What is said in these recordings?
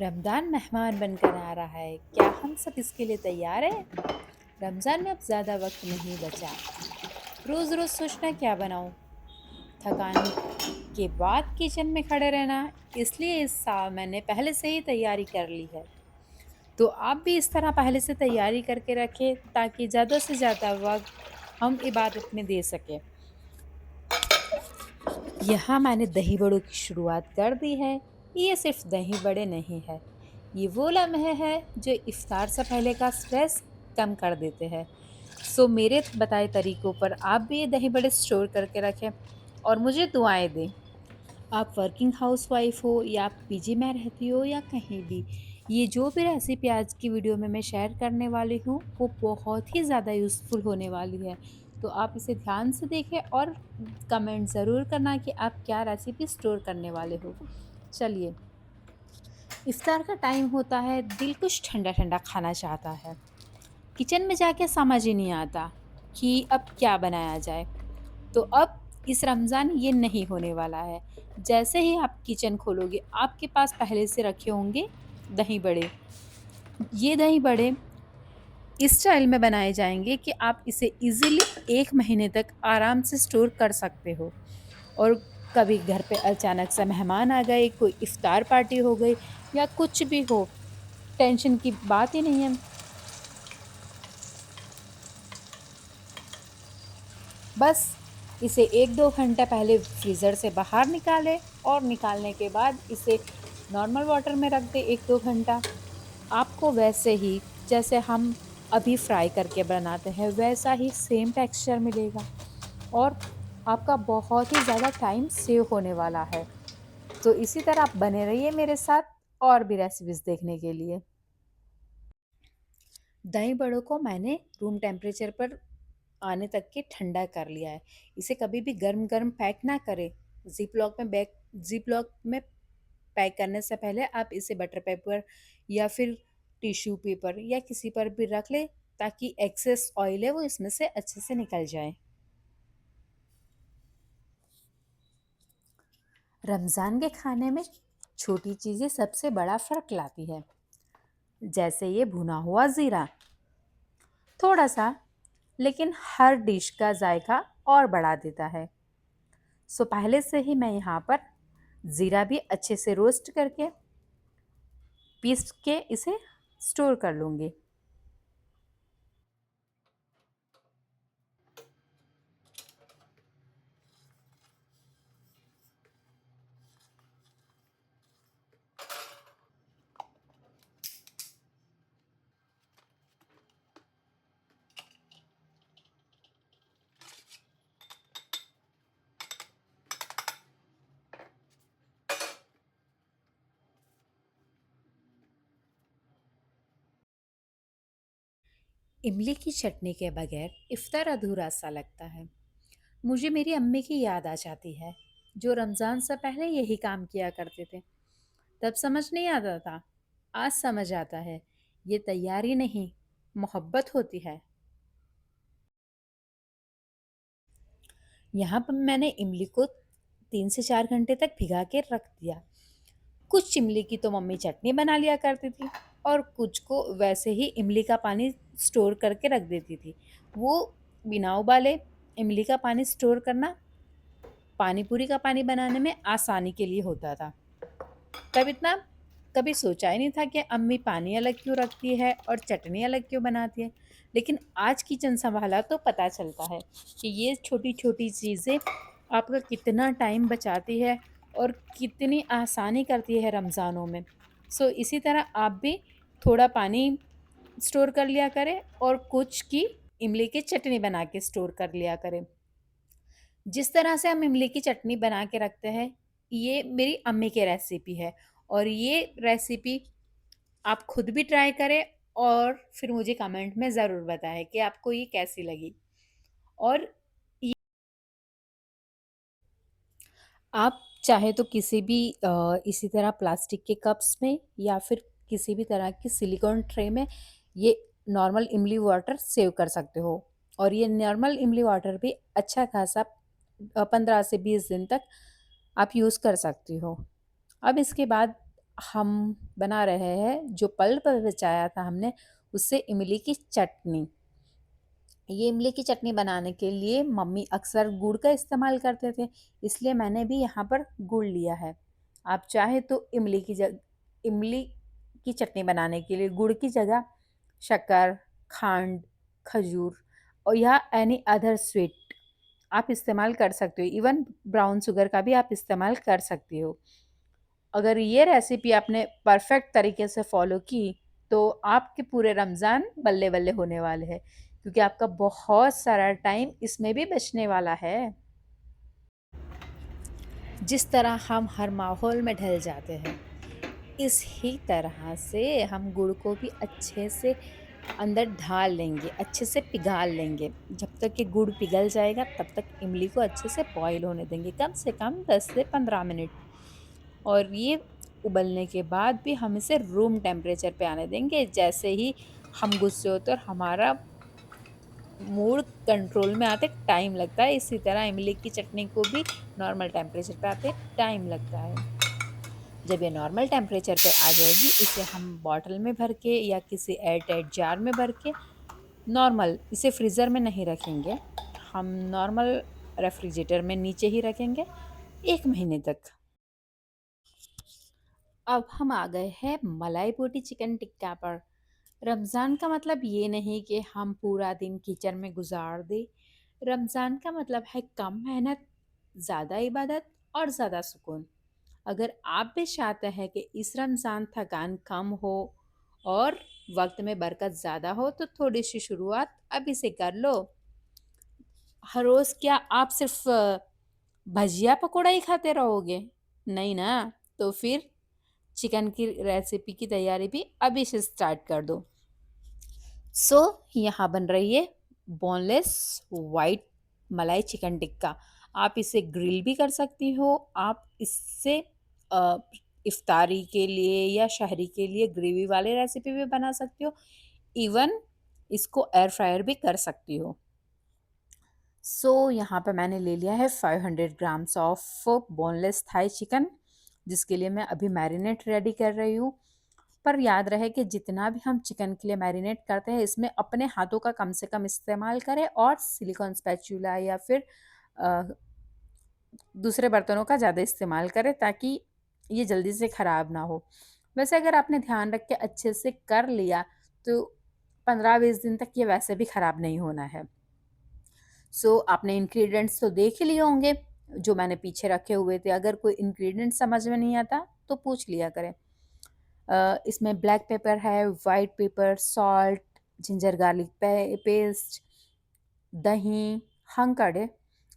रमज़ान मेहमान बनकर आ रहा है। क्या हम सब इसके लिए तैयार हैं? रमज़ान में अब ज़्यादा वक्त नहीं बचा। रोज़ रोज़ सोचना क्या बनाऊं। थकान के बाद किचन में खड़े रहना, इसलिए इस साल मैंने पहले से ही तैयारी कर ली है। तो आप भी इस तरह पहले से तैयारी करके रखें ताकि ज़्यादा से ज़्यादा वक्त हम इबादत में दे सकें। यहाँ मैंने दही बड़ों की शुरुआत कर दी है। ये सिर्फ दही बड़े नहीं है, ये वो लम्हे हैं जो इफ्तार से पहले का स्ट्रेस कम कर देते हैं। सो मेरे बताए तरीकों पर आप भी ये दही बड़े स्टोर करके रखें और मुझे दुआएं दें। आप वर्किंग हाउसवाइफ हो या आप पीजी में रहती हो या कहीं भी, ये जो भी रेसिपी आज की वीडियो में मैं शेयर करने वाली हूँ वो बहुत ही ज़्यादा यूज़फुल होने वाली है। तो आप इसे ध्यान से देखें और कमेंट ज़रूर करना कि आप क्या रेसिपी स्टोर करने वाले हो। चलिए, इफ्तार का टाइम होता है, दिल कुछ ठंडा ठंडा खाना चाहता है। किचन में जाके समझ ही नहीं आता कि अब क्या बनाया जाए। तो अब इस रमज़ान ये नहीं होने वाला है। जैसे ही आप किचन खोलोगे, आपके पास पहले से रखे होंगे दही बड़े। ये दही बड़े इस स्टाइल में बनाए जाएँगे कि आप इसे ईज़िली 1 महीने तक आराम से स्टोर कर सकते हो। और कभी घर पे अचानक से मेहमान आ गए, कोई इफ्तार पार्टी हो गई या कुछ भी हो, टेंशन की बात ही नहीं है। बस इसे 1-2 घंटा पहले फ्रीज़र से बाहर निकालें और निकालने के बाद इसे नॉर्मल वाटर में रख दें 1-2 घंटा। आपको वैसे ही जैसे हम अभी फ्राई करके बनाते हैं वैसा ही सेम टेक्सचर मिलेगा और आपका बहुत ही ज़्यादा टाइम सेव होने वाला है। तो इसी तरह आप बने रहिए मेरे साथ और भी रेसिपीज़ देखने के लिए। दही बड़ों को मैंने रूम टेम्परेचर पर आने तक के ठंडा कर लिया है। इसे कभी भी गर्म-गर्म पैक ना करें। ज़िप लॉक में पैक करने से पहले आप इसे बटर पेपर या फिर टिश्यू पेपर या किसी पर भी रख लें ताकि एक्सेस ऑयल है वो इसमें से अच्छे से निकल जाए। रमज़ान के खाने में छोटी चीज़ें सबसे बड़ा फ़र्क लाती है। जैसे ये भुना हुआ ज़ीरा, थोड़ा सा, लेकिन हर डिश का जायका और बढ़ा देता है। सो पहले से ही मैं यहाँ पर ज़ीरा भी अच्छे से रोस्ट करके पीस के इसे स्टोर कर लूँगी। इमली की चटनी के बगैर इफ्तार अधूरा सा लगता है। मुझे मेरी अम्मी की याद आ जाती है, जो रमज़ान से पहले यही काम किया करते थे। तब समझ नहीं आता था, आज समझ आता है। ये तैयारी नहीं, मोहब्बत होती है। यहाँ पर मैंने इमली को 3 से 4 घंटे तक भिगा के रख दिया। कुछ इमली की तो मम्मी चटनी बना लिया करती थी और कुछ को वैसे ही इमली का पानी स्टोर करके रख देती थी। वो बिना उबाले इमली का पानी स्टोर करना पानी पूरी का पानी बनाने में आसानी के लिए होता था। तब इतना कभी सोचा ही नहीं था कि अम्मी पानी अलग क्यों रखती है और चटनी अलग क्यों बनाती है। लेकिन आज किचन संभाला तो पता चलता है कि ये छोटी-छोटी चीज़ें आपका कितना टाइम बचाती है और कितनी आसानी करती है रमज़ानों में। सो इसी तरह आप भी थोड़ा पानी स्टोर कर लिया करें और कुछ की इमली की चटनी बना के स्टोर कर लिया करें। जिस तरह से हम इमली की चटनी बना के रखते हैं, ये मेरी अम्मी की रेसिपी है और ये रेसिपी आप खुद भी ट्राई करें और फिर मुझे कमेंट में ज़रूर बताएँ कि आपको ये कैसी लगी। और ये आप चाहे तो किसी भी इसी तरह प्लास्टिक के कप्स में या फिर किसी भी तरह की सिलिकॉन ट्रे में ये नॉर्मल इमली वाटर सेव कर सकते हो और ये नॉर्मल इमली वाटर भी अच्छा खासा 15 से 20 दिन तक आप यूज़ कर सकती हो। अब इसके बाद हम बना रहे हैं जो पल्प बचाया था हमने, उससे इमली की चटनी। ये इमली की चटनी बनाने के लिए मम्मी अक्सर गुड़ का इस्तेमाल करते थे, इसलिए मैंने भी यहाँ पर गुड़ लिया है। आप चाहे तो इमली की चटनी बनाने के लिए गुड़ की जगह शक्कर, खांड, खजूर और या एनी अदर स्वीट आप इस्तेमाल कर सकते हो। इवन ब्राउन शुगर का भी आप इस्तेमाल कर सकती हो। अगर ये रेसिपी आपने परफेक्ट तरीके से फॉलो की तो आपके पूरे रमज़ान बल्ले बल्ले होने वाले हैं, क्योंकि आपका बहुत सारा टाइम इसमें भी बचने वाला है। जिस तरह हम हर माहौल में ढल जाते हैं, इस ही तरह से हम गुड़ को भी अच्छे से अंदर ढाल लेंगे, अच्छे से पिघाल लेंगे। जब तक कि गुड़ पिघल जाएगा तब तक इमली को अच्छे से बॉईल होने देंगे, कम से कम 10 से 15 मिनट। और ये उबलने के बाद भी हम इसे रूम टेम्परेचर पे आने देंगे। जैसे ही हम गुस्से होते हैं और हमारा मूड कंट्रोल में आते टाइम लगता है, इसी तरह इमली की चटनी को भी नॉर्मल टेम्परेचर पे आते टाइम लगता है। जब ये नॉर्मल टेम्परेचर पे आ जाएगी, इसे हम बॉटल में भर के या किसी एयर टाइट जार में भर के नॉर्मल, इसे फ्रीज़र में नहीं रखेंगे, हम नॉर्मल रेफ्रिजरेटर में नीचे ही रखेंगे 1 महीने तक। अब हम आ गए हैं मलाई बोटी चिकन टिक्का पर। रमज़ान का मतलब ये नहीं कि हम पूरा दिन किचन में गुजार दें। रमज़ान का मतलब है कम मेहनत, ज़्यादा इबादत और ज़्यादा सुकून। अगर आप भी चाहते हैं कि इस रमज़ान थकान कम हो और वक्त में बरकत ज़्यादा हो, तो थोड़ी सी शुरुआत अभी से कर लो। हर रोज़ क्या आप सिर्फ भजिया पकोड़ा ही खाते रहोगे? नहीं ना, तो फिर चिकन की रेसिपी की तैयारी भी अभी से स्टार्ट कर दो। सो यहाँ बन रही है बोनलेस वाइट मलाई चिकन टिक्का। आप इसे ग्रिल भी कर सकती हो, आप इससे अ, इफ्तारी के लिए या शहरी के लिए ग्रेवी वाले रेसिपी भी बना सकती हो। इवन इसको एयर फ्रायर भी कर सकती हो। यहाँ पे मैंने ले लिया है 500 grams of boneless thigh chicken, जिसके लिए मैं अभी मैरिनेट रेडी कर रही हूँ। पर याद रहे कि जितना भी हम चिकन के लिए मैरिनेट करते हैं, इसमें अपने हाथों का कम से कम इस्तेमाल करें और सिलिकॉन स्पैचुला या फिर अ, दूसरे बर्तनों का ज़्यादा इस्तेमाल करें, ताकि ये जल्दी से ख़राब ना हो। वैसे अगर आपने ध्यान रख के अच्छे से कर लिया तो 15-20 दिन तक ये वैसे भी ख़राब नहीं होना है। आपने इंग्रेडिएंट्स तो देख ही लिए होंगे जो मैंने पीछे रखे हुए थे। अगर कोई इंग्रेडिएंट समझ में नहीं आता तो पूछ लिया करें। इसमें ब्लैक पेपर है, white paper, salt, ginger garlic paste, दही, हंकड़े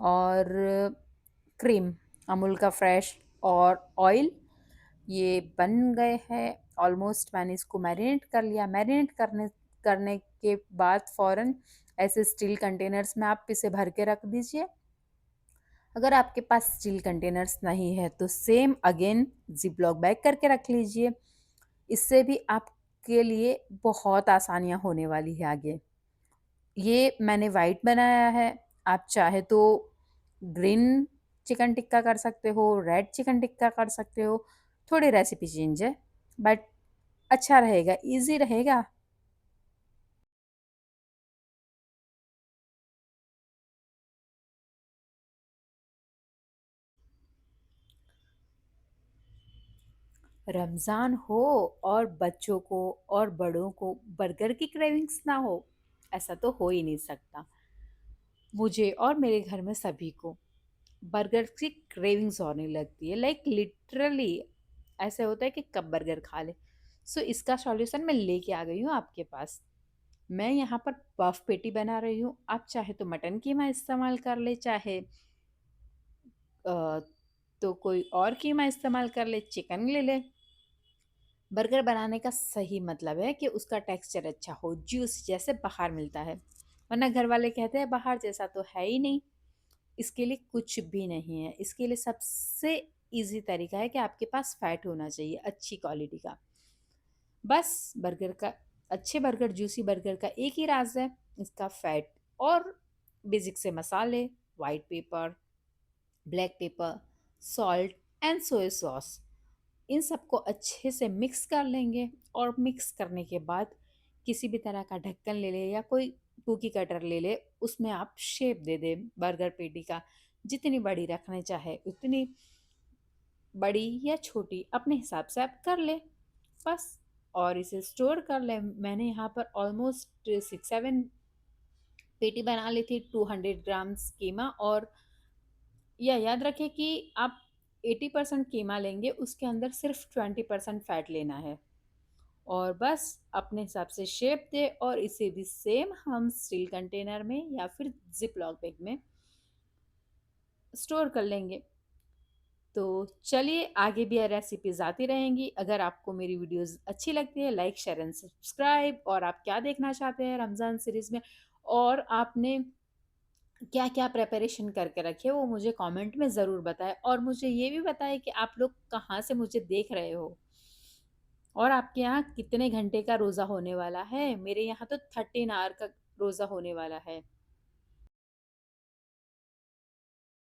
और क्रीम, अमूल का फ्रेश और ऑयल। ये बन गए हैं ऑलमोस्ट। मैंने इसको मैरिनेट कर लिया। मैरिनेट करने करने के बाद फ़ौरन ऐसे स्टील कंटेनर्स में आप इसे भर के रख दीजिए। अगर आपके पास स्टील कंटेनर्स नहीं है तो सेम अगेन ज़िप-लॉक बैग करके रख लीजिए। इससे भी आपके लिए बहुत आसानियाँ होने वाली है आगे। ये मैंने वाइट बनाया है, आप चाहे तो ग्रीन चिकन टिक्का कर सकते हो, रेड चिकन टिक्का कर सकते हो। थोड़ी रेसिपी चेंज है, बट अच्छा रहेगा, ईज़ी रहेगा। रमज़ान हो और बच्चों को और बड़ों को बर्गर की क्रेविंग्स ना हो, ऐसा तो हो ही नहीं सकता। मुझे और मेरे घर में सभी को बर्गर की क्रेविंग्स होने लगती है, लाइक लिटरली ऐसे होता है कि कब बर्गर खा ले। इसका सॉल्यूशन मैं लेके आ गई हूँ आपके पास। मैं यहाँ पर पफ पेटी बना रही हूँ। आप चाहे तो मटन कीमा इस्तेमाल कर ले, चाहे तो कोई और कीमा इस्तेमाल कर ले, चिकन ले ले। बर्गर बनाने का सही मतलब है कि उसका टेक्सचर अच्छा हो, जूस जैसे बाहर मिलता है। वरना घर वाले कहते हैं बाहर जैसा तो है ही नहीं। इसके लिए कुछ भी नहीं है। इसके लिए सबसे ईज़ी तरीका है कि आपके पास फैट होना चाहिए अच्छी क्वालिटी का। बस बर्गर का अच्छे बर्गर, जूसी बर्गर का एक ही राज़ है, इसका फैट और बेसिक से मसाले, white pepper, black pepper, salt and soya sauce. इन सबको अच्छे से मिक्स कर लेंगे और मिक्स करने के बाद किसी भी तरह का ढक्कन ले ले या कोई कुकी कटर ले ले, उसमें आप शेप दे दें बर्गर पैटी का। जितनी बड़ी रखना चाहे उतनी बड़ी या छोटी अपने हिसाब से आप कर ले बस। और इसे स्टोर कर ले। मैंने यहाँ पर ऑलमोस्ट 6-7 पेटी बना ली थी 200 ग्राम्स कीमा। और यह याद रखें कि आप 80% कीमा लेंगे, उसके अंदर सिर्फ 20% फैट लेना है। और बस अपने हिसाब से शेप दे और इसे भी सेम हम स्टील कंटेनर में या फिर जिप लॉक बैग में स्टोर कर लेंगे। तो चलिए आगे भी रेसिपीज आती रहेंगी। अगर आपको मेरी वीडियोस अच्छी लगती है, लाइक शेयर एंड सब्सक्राइब। और आप क्या देखना चाहते हैं रमज़ान सीरीज में, और आपने क्या क्या प्रेपरेशन करके रखे वो मुझे कमेंट में ज़रूर बताएं। और मुझे ये भी बताएं कि आप लोग कहाँ से मुझे देख रहे हो और आपके यहाँ कितने घंटे का रोज़ा होने वाला है। मेरे यहाँ तो 13 आवर का रोज़ा होने वाला है।